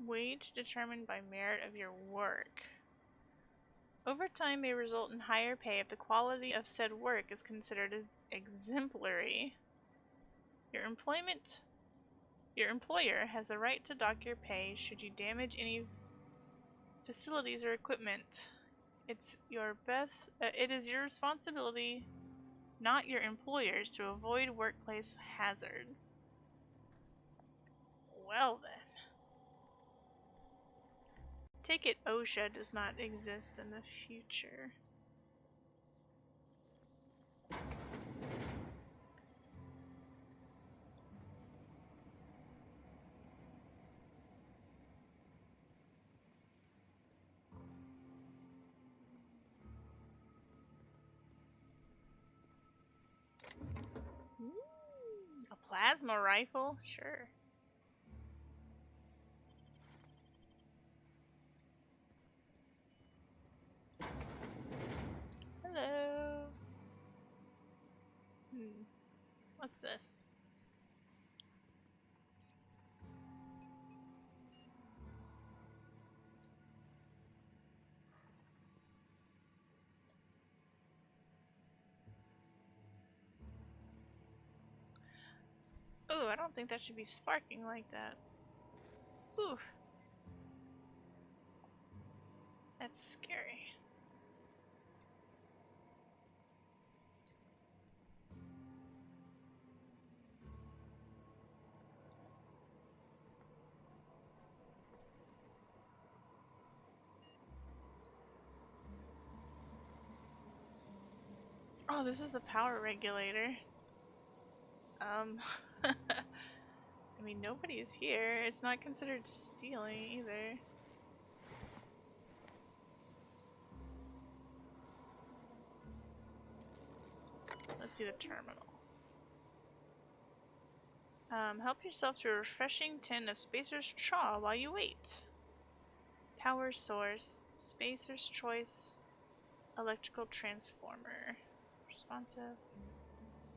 Wage determined by merit of your work. Overtime may result in higher pay if the quality of said work is considered exemplary. Your employer has the right to dock your pay should you damage any facilities or equipment. It is your responsibility, not your employer's, to avoid workplace hazards. Well then. Take it OSHA does not exist in the future. A plasma rifle? Sure. Hello. What's this? Ooh, I don't think that should be sparking like that. Ooh. That's scary. Oh, this is the power regulator. I mean, nobody's here. It's not considered stealing either. Let's see the terminal. Help yourself to a refreshing tin of Spacer's Chaw while you wait. Power source. Spacer's Choice. Electrical transformer. Responsive.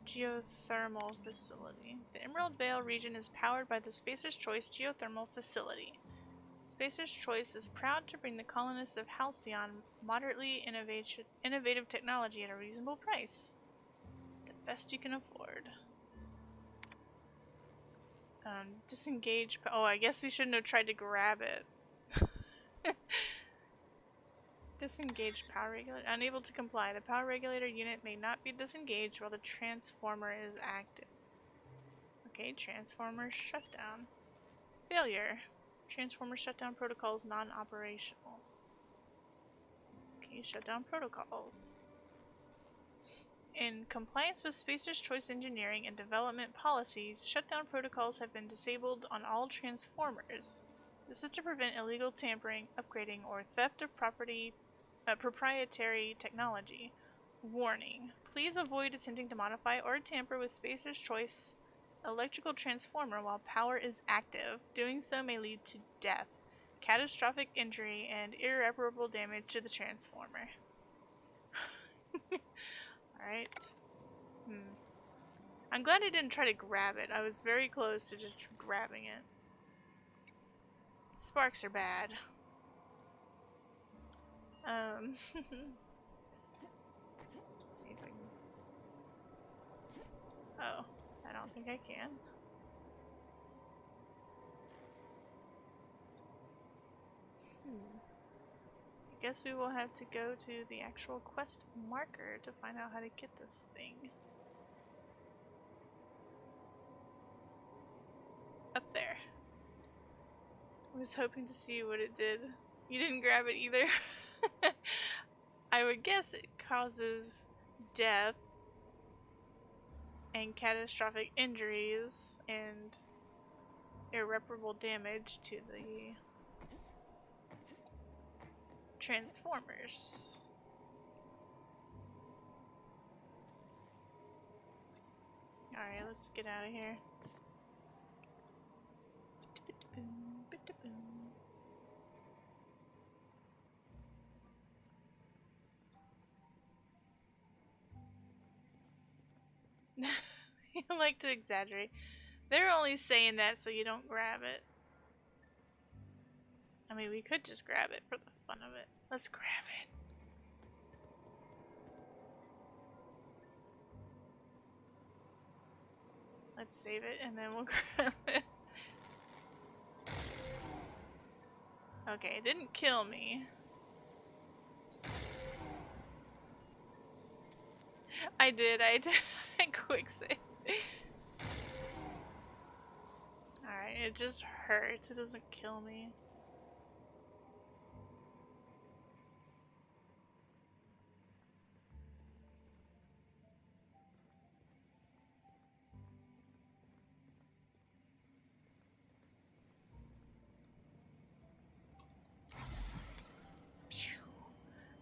Geothermal facility. The Emerald Vale region is powered by the Spacer's Choice Geothermal Facility. Spacer's Choice is proud to bring the colonists of Halcyon moderately innovative technology at a reasonable price. The best you can afford. Disengage. Oh, I guess we shouldn't have tried to grab it. Disengage power regulator. Unable to comply. The power regulator unit may not be disengaged while the transformer is active. Okay, transformer shutdown. Failure. Transformer shutdown protocols non-operational. Okay, shutdown protocols. In compliance with Spacer's Choice engineering and development policies, shutdown protocols have been disabled on all transformers. This is to prevent illegal tampering, upgrading, or theft of proprietary technology. Warning. Please avoid attempting to modify or tamper with Spacer's Choice electrical transformer while power is active. Doing so may lead to death, catastrophic injury, and irreparable damage to the transformer. Alright. I'm glad I didn't try to grab it. I was very close to just grabbing it. Sparks are bad. Let's see if I can... Oh, I don't think I can. I guess we will have to go to the actual quest marker to find out how to get this thing. Up there. I was hoping to see what it did. You didn't grab it either? I would guess it causes death and catastrophic injuries and irreparable damage to the transformers. Alright, let's get out of here. You like to exaggerate. They're only saying that so you don't grab it. I mean, we could just grab it for the fun of it. Let's grab it. Let's save it and then we'll grab it. Okay, it didn't kill me. I did I quick save. Alright, it just hurts. It doesn't kill me.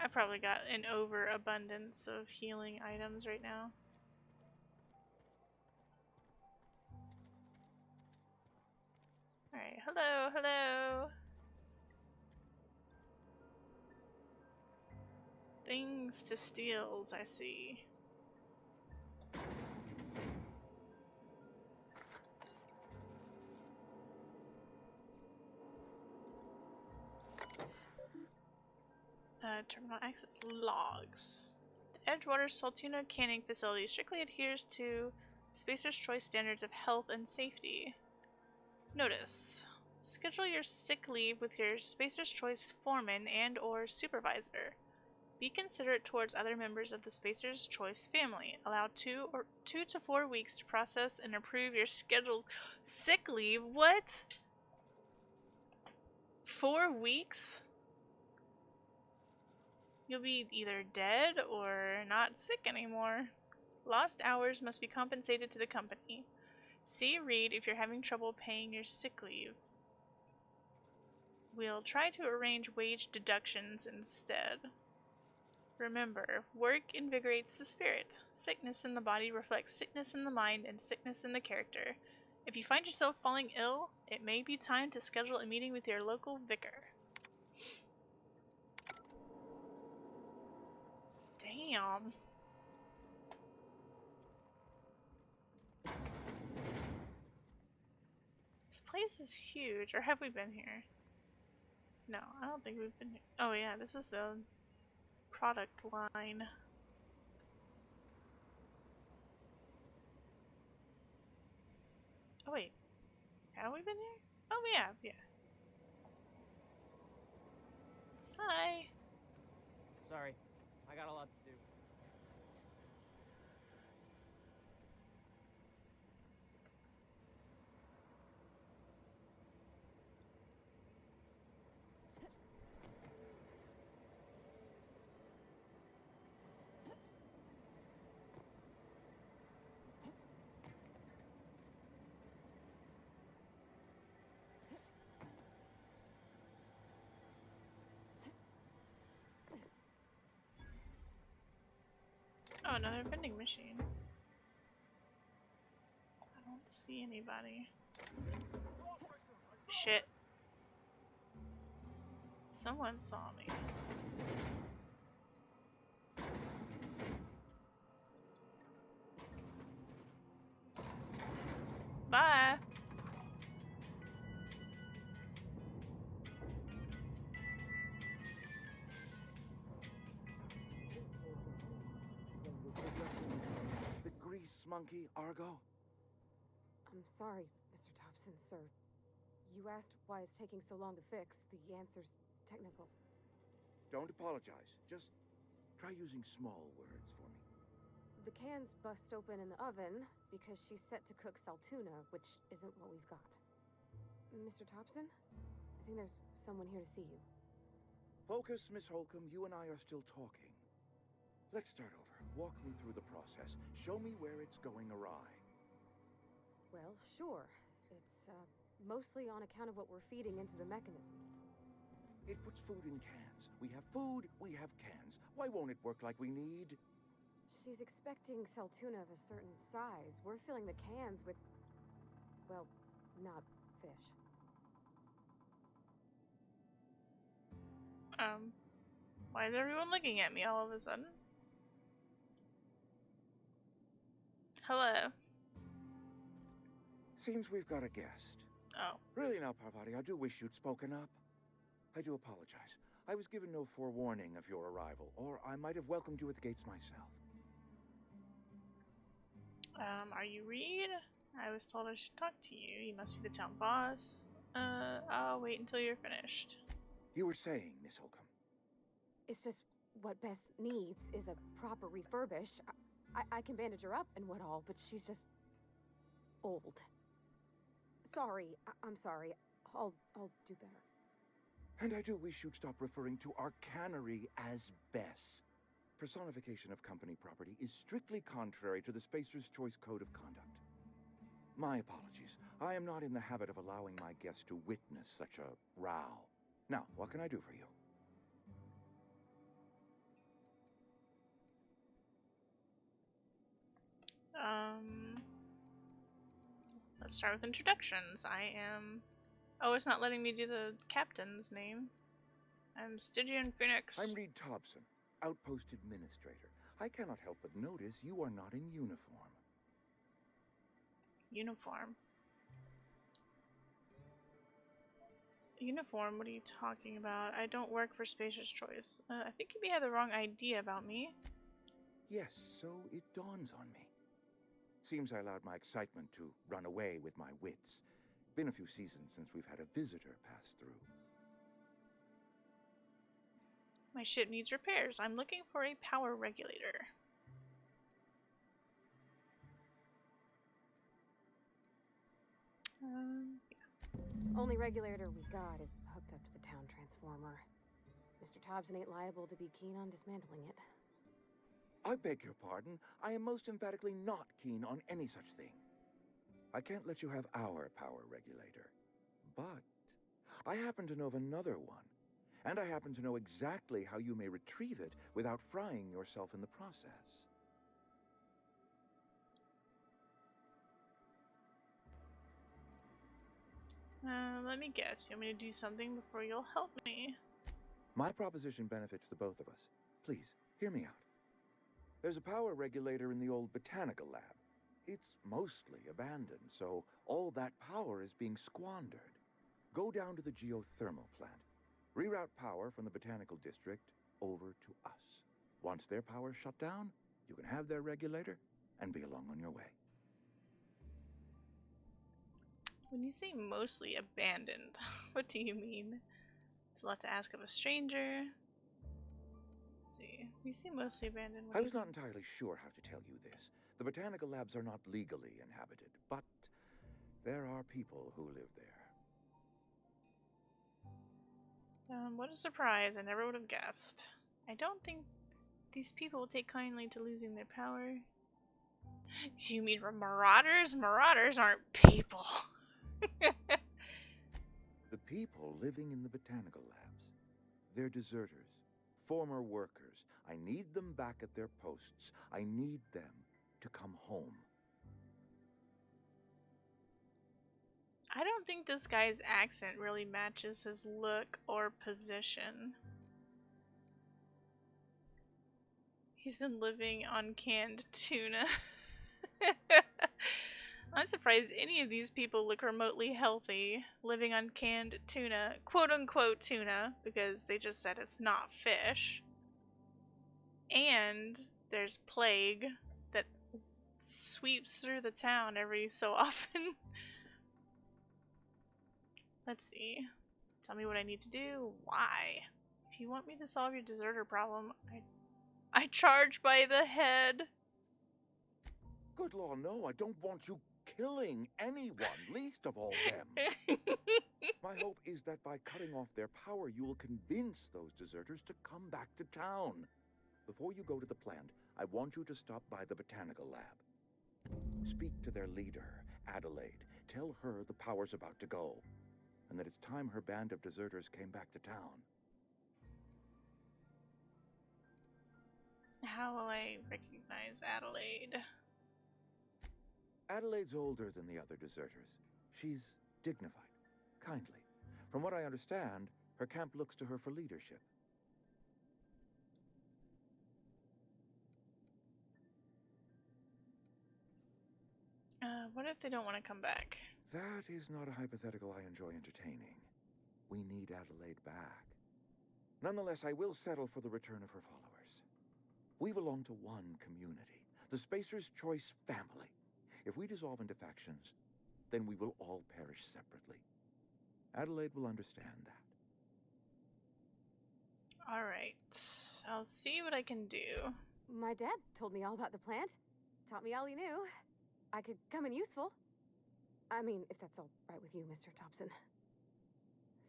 I probably got an overabundance of healing items right now. Alright, hello, hello! Things to steals, I see. Terminal access logs. The Edgewater Saltuna canning facility strictly adheres to Spacer's Choice standards of health and safety. Notice. Schedule your sick leave with your Spacer's Choice foreman and/or supervisor. Be considerate towards other members of the Spacer's Choice family. Allow 2 to 4 weeks to process and approve your scheduled sick leave. What? 4 weeks? You'll be either dead or not sick anymore. Lost hours must be compensated to the company. See Reed if you're having trouble paying your sick leave. We'll try to arrange wage deductions instead. Remember, work invigorates the spirit. Sickness in the body reflects sickness in the mind and sickness in the character. If you find yourself falling ill, it may be time to schedule a meeting with your local vicar. Damn. This place is huge. Or have we been here? No, I don't think we've been here. Oh yeah, this is the product line. Oh wait. Have we been here? Oh we have, yeah. Hi. Sorry, I got a lot to do. Oh, another vending machine. I don't see anybody. Shit. Someone saw me. Bye! The grease monkey, Argo? I'm sorry, Mr. Thompson, sir. You asked why it's taking so long to fix. The answer's technical. Don't apologize. Just try using small words for me. The can's bust open in the oven because she's set to cook saltuna, which isn't what we've got. Mr. Thompson? I think there's someone here to see you. Focus, Miss Holcomb. You and I are still talking. Let's start over. Walk me through the process. Show me where it's going awry. Well, sure. It's, mostly on account of what we're feeding into the mechanism. It puts food in cans. We have food, we have cans. Why won't it work like we need? She's expecting saltuna of a certain size. We're filling the cans with, well, not fish. Why is everyone looking at me all of a sudden? Hello. Seems we've got a guest. Oh. Really now, Parvati, I do wish you'd spoken up. I do apologize. I was given no forewarning of your arrival, or I might have welcomed you at the gates myself. Are you Reed? I was told I should talk to you. You must be the town boss. I'll wait until you're finished. You were saying, Miss Holcomb. It's just what Bess needs is a proper refurbish. I can bandage her up and what all, but she's just old. Sorry, I'm sorry. I'll do better. And I do wish you'd stop referring to our cannery as Bess. Personification of company property is strictly contrary to the Spacer's Choice Code of Conduct. My apologies. I am not in the habit of allowing my guests to witness such a row. Now, what can I do for you? Let's start with introductions. I am... Oh, it's not letting me do the captain's name. I'm Stygian Phoenix. I'm Reed Thompson, Outpost Administrator. I cannot help but notice you are not in uniform. Uniform? Uniform? What are you talking about? I don't work for Spacer's Choice. I think you may have the wrong idea about me. Yes, so it dawns on me. Seems I allowed my excitement to run away with my wits. Been a few seasons since we've had a visitor pass through. My ship needs repairs. I'm looking for a power regulator. Yeah. Only regulator we got is hooked up to the town transformer. Mr. Thompson ain't liable to be keen on dismantling it. I beg your pardon. I am most emphatically not keen on any such thing. I can't let you have our power regulator. But I happen to know of another one. And I happen to know exactly how you may retrieve it without frying yourself in the process. Let me guess. You want me to do something before you'll help me? My proposition benefits the both of us. Please, hear me out. There's a power regulator in the old botanical lab. It's mostly abandoned, so all that power is being squandered. Go down to the geothermal plant. Reroute power from the botanical district over to us. Once their power's shut down, you can have their regulator and be along on your way. When you say mostly abandoned, what do you mean? It's a lot to ask of a stranger. Let's see. When you say mostly abandoned, what I do was you not entirely sure how to tell you this. The botanical labs are not legally inhabited, but there are people who live there. What a surprise. I never would have guessed. I don't think these people will take kindly to losing their power. Do you mean marauders? Marauders aren't people. The people living in the botanical labs. They're deserters, former workers. I need them back at their posts. I need them to come home. I don't think this guy's accent really matches his look or position. He's been living on canned tuna. I'm surprised any of these people look remotely healthy, living on canned tuna, quote-unquote tuna, because they just said it's not fish. And there's plague that sweeps through the town every so often. Let's see. Tell me what I need to do. Why? If you want me to solve your deserter problem, I charge by the head. Good Lord, no, I don't want you killing anyone, least of all them. My hope is that by cutting off their power, you will convince those deserters to come back to town. Before you go to the plant, I want you to stop by the botanical lab. Speak to their leader, Adelaide. Tell her the power's about to go, and that it's time her band of deserters came back to town. How will I recognize Adelaide? Adelaide's older than the other deserters. She's dignified, kindly. From what I understand, her camp looks to her for leadership. What if they don't want to come back? That is not a hypothetical I enjoy entertaining. We need Adelaide back. Nonetheless, I will settle for the return of her followers. We belong to one community, the Spacer's Choice family. If we dissolve into factions, then we will all perish separately. Adelaide will understand that. Alright. I'll see what I can do. My dad told me all about the plant. Taught me all he knew. I could come in useful. I mean, if that's all right with you, Mr. Thompson.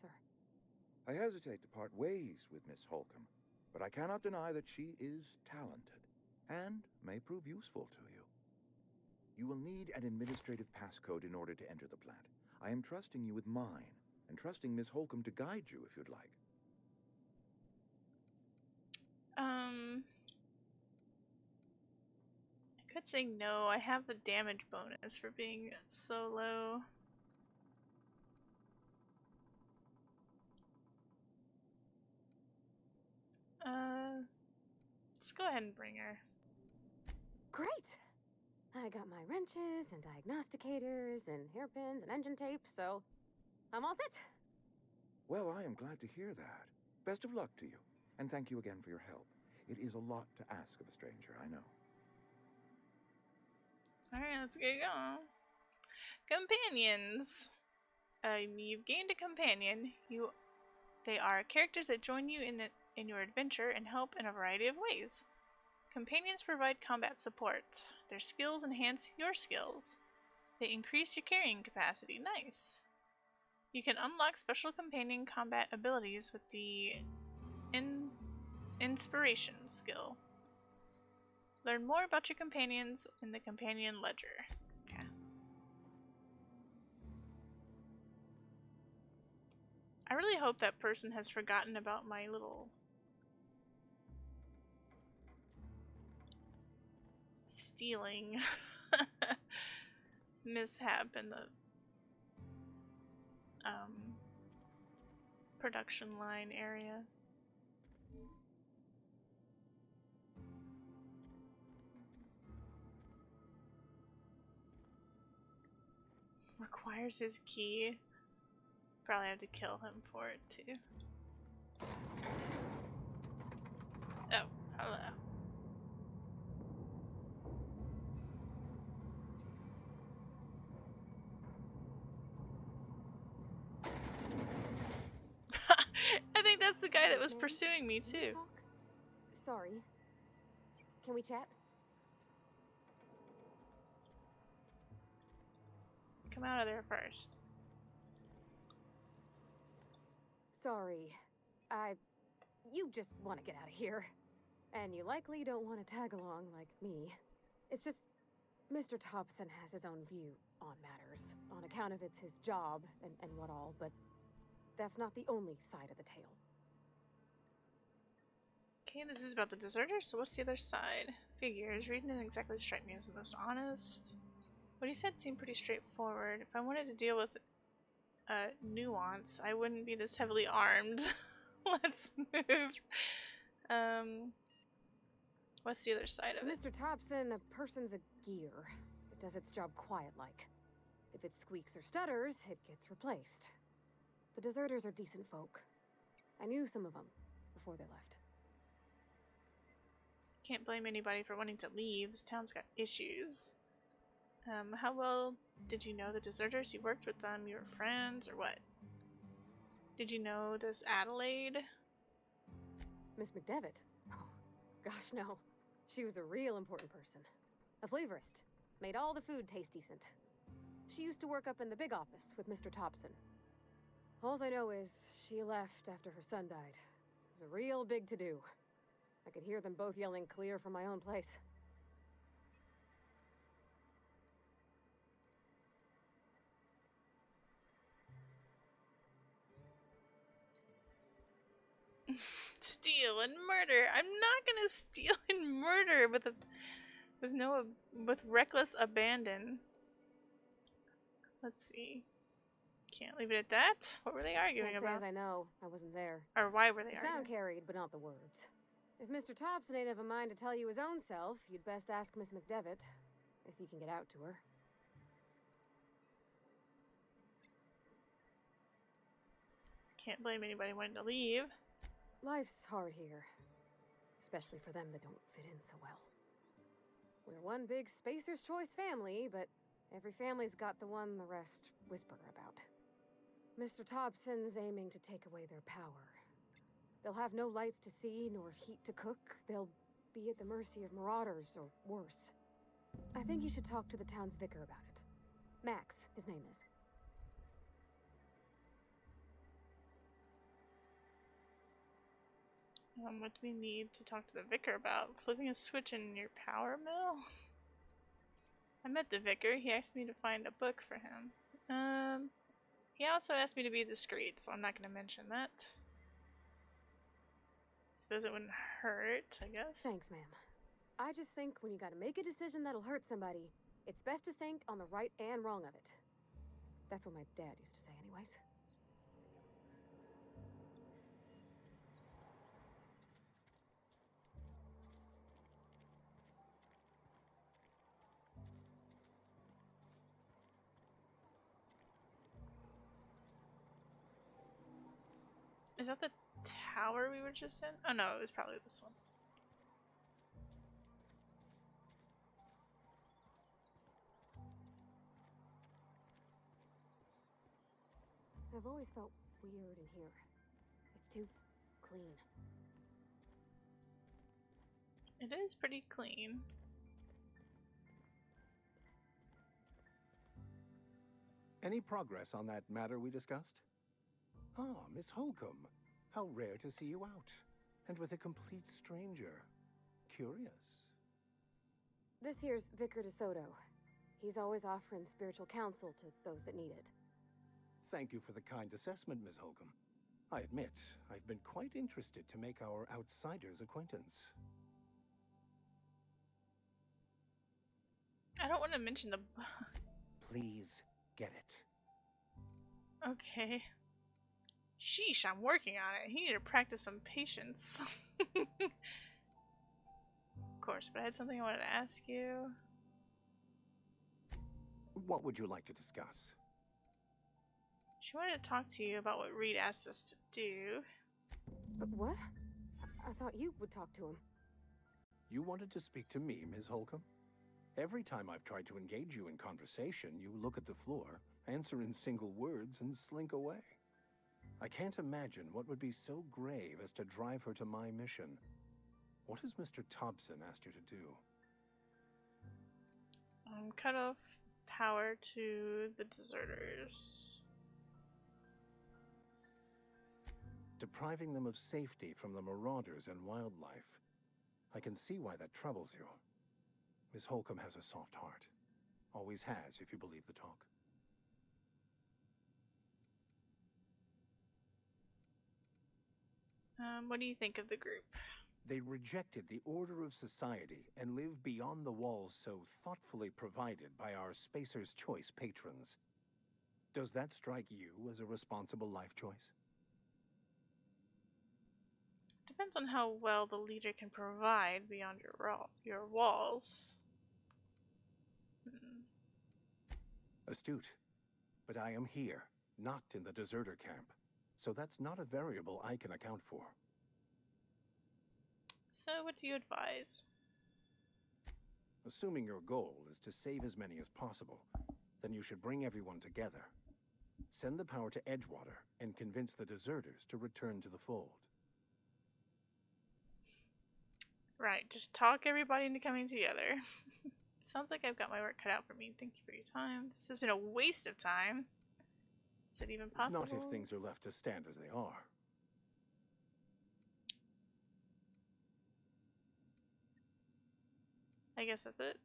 Sir. I hesitate to part ways with Miss Holcomb, but I cannot deny that she is talented and may prove useful to you. You will need an administrative passcode in order to enter the plant. I am trusting you with mine, and trusting Miss Holcomb to guide you if you'd like. I could say no. I have the damage bonus for being so low. Let's go ahead and bring her. Great! I got my wrenches and diagnosticators and hairpins and engine tape, so I'm all set. Well, I am glad to hear that. Best of luck to you, and thank you again for your help. It is a lot to ask of a stranger, I know. Alright, let's get going. Companions. You've gained a companion. They are characters that join you in your adventure and help in a variety of ways. Companions provide combat support. Their skills enhance your skills. They increase your carrying capacity. Nice. You can unlock special companion combat abilities with the Inspiration skill. Learn more about your companions in the Companion Ledger. Okay. I really hope that person has forgotten about my little stealing mishap in the production line area. Requires his key. Probably have to kill him for it too. Oh, hello. I think that's the guy that was pursuing me too. Sorry. Can we chat? Come out of there first. Sorry. You just want to get out of here. And you likely don't want to tag along like me. It's just, Mr. Thompson has his own view on matters, on account of it's his job and what all, but that's not the only side of the tale. Okay, this is about the deserters, so what's the other side? Figures. Reading didn't exactly strike me as the most honest. What he said seemed pretty straightforward. If I wanted to deal with nuance, I wouldn't be this heavily armed. Let's move. What's the other side of it? Mr. Thompson, a person's a gear. It does its job quiet-like. If it squeaks or stutters, it gets replaced. The deserters are decent folk. I knew some of them before they left. Can't blame anybody for wanting to leave. This town's got issues. How well did you know the deserters? You worked with them, you were friends, or what? Did you know this Adelaide? Miss McDevitt? Oh, gosh, no. She was a real important person. A flavorist. Made all the food taste decent. She used to work up in the big office with Mr. Thompson. All I know is she left after her son died. It was a real big to-do. I could hear them both yelling clear from my own place. Steal and murder. I'm not gonna steal and murder with reckless abandon. Let's see. Can't leave it at that. What were they arguing Can't say about? as I know. I wasn't there. Or why were they The arguing? sound carried, but not the words. If Mr. Thompson ain't of a mind to tell you his own self, you'd best ask Miss McDevitt, if you can get out to her. can't blame anybody wanting to leave. Life's hard here, especially for them that don't fit in so well. We're one big Spacer's Choice family, but every family's got the one the rest whisper about. Mr. Thompson's aiming to take away their power. They'll have no lights to see nor heat to cook. They'll be at the mercy of marauders or worse. I think you should talk to the town's vicar about it. Max, his name is. What do we need to talk to the vicar about? Flipping a switch in your power mill? I met the vicar. He asked me to find a book for him. He also asked me to be discreet, so I'm not going to mention that. Suppose it wouldn't hurt, I guess. Thanks, ma'am. I just think when you gotta make a decision that'll hurt somebody, it's best to think on the right and wrong of it. That's what my dad used to say anyways. Is that the tower we were just in? Oh no, it was probably this one. I've always felt weird in here. It's too clean. It is pretty clean. Any progress on that matter we discussed? Ah, Miss Holcomb. How rare to see you out. And with a complete stranger. Curious. This here's Vicar DeSoto. He's always offering spiritual counsel to those that need it. Thank you for the kind assessment, Miss Holcomb. I admit, I've been quite interested to make our outsider's acquaintance. I don't want to mention the... Please, get it. Okay. Sheesh, I'm working on it. He need to practice some patience. Of course, but I had something I wanted to ask you. What would you like to discuss? She wanted to talk to you about what Reed asked us to do. But what? I thought you would talk to him. You wanted to speak to me, Ms. Holcomb? Every time I've tried to engage you in conversation, you look at the floor, answer in single words, and slink away. I can't imagine what would be so grave as to drive her to my mission. What has Mr. Thompson asked you to do? Cut off power to the deserters. Depriving them of safety from the marauders and wildlife. I can see why that troubles you. Miss Holcomb has a soft heart. Always has, if you believe the talk. What do you think of the group? They rejected the order of society and live beyond the walls so thoughtfully provided by our Spacer's Choice patrons. Does that strike you as a responsible life choice? Depends on how well the leader can provide beyond your walls. Astute. But I am here, not in the deserter camp. So that's not a variable I can account for. So what do you advise? Assuming your goal is to save as many as possible, then you should bring everyone together. Send the power to Edgewater and convince the deserters to return to the fold. Right, just talk everybody into coming together. Sounds like I've got my work cut out for me. Thank you for your time. This has been a waste of time. Is it even possible? Not if things are left to stand as they are. I guess that's it.